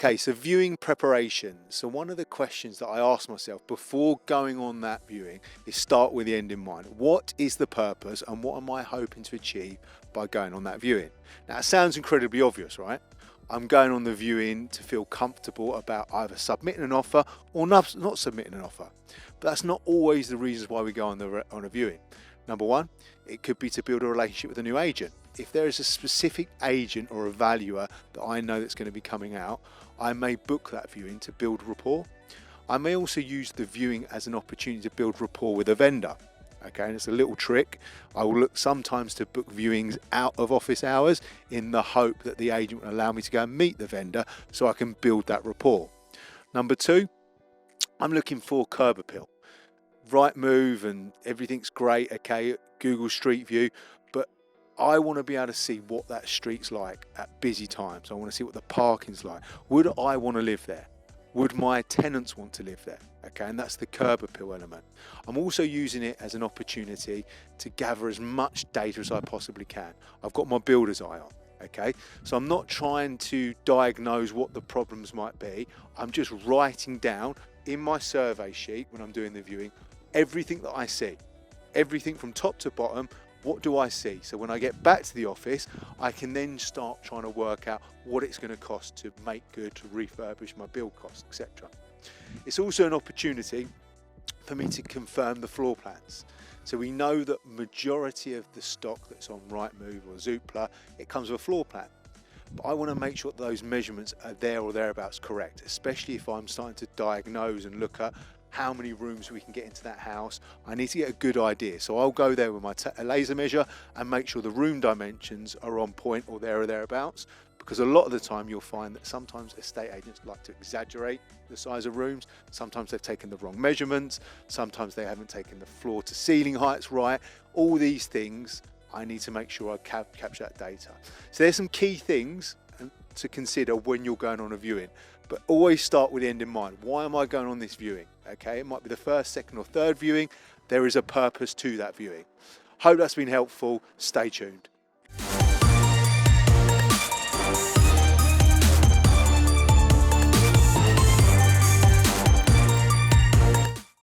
Okay, so viewing preparation. So one of the questions that I ask myself before going on that viewing is start with the end in mind. What is the purpose and what am I hoping to achieve by going on that viewing? Now, it sounds incredibly obvious, right? I'm going on the viewing to feel comfortable about either submitting an offer or not submitting an offer. But that's not always the reasons why we go on a viewing. Number one, it could be to build a relationship with a new agent. If there is a specific agent or a valuer that I know that's going to be coming out, I may book that viewing to build rapport. I may also use the viewing as an opportunity to build rapport with a vendor. Okay, and it's a little trick. I will look sometimes to book viewings out of office hours in the hope that the agent will allow me to go and meet the vendor so I can build that rapport. Number two, I'm looking for curb appeal. Rightmove and everything's great, okay, Google Street View, but I want to be able to see what that street's like at busy times. I want to see what the parking's like. Would I want to live there? Would my tenants want to live there? Okay, and that's the curb appeal element. I'm also using it as an opportunity to gather as much data as I possibly can. I've got my builder's eye on. Okay, so I'm not trying to diagnose what the problems might be. I'm just writing down in my survey sheet when I'm doing the viewing everything that I see, everything from top to bottom. What do I see? So when I get back to the office, I can then start trying to work out what it's going to cost to make good, to refurbish, my build costs, etc. It's also an opportunity for me to confirm the floor plans. So we know that majority of the stock that's on Rightmove or Zoopla, it comes with a floor plan. But I want to make sure that those measurements are there or thereabouts correct, especially if I'm starting to diagnose and look at how many rooms we can get into that house. I need to get a good idea. So I'll go there with my laser measure and make sure the room dimensions are on point or there or thereabouts. Because a lot of the time you'll find that sometimes estate agents like to exaggerate the size of rooms. Sometimes they've taken the wrong measurements. Sometimes they haven't taken the floor to ceiling heights right. All these things, I need to make sure I capture that data. So there's some key things to consider when you're going on a viewing, but always start with the end in mind. Why am I going on this viewing? Okay, it might be the first, second or third viewing. There is a purpose to that viewing. Hope that's been helpful. Stay tuned.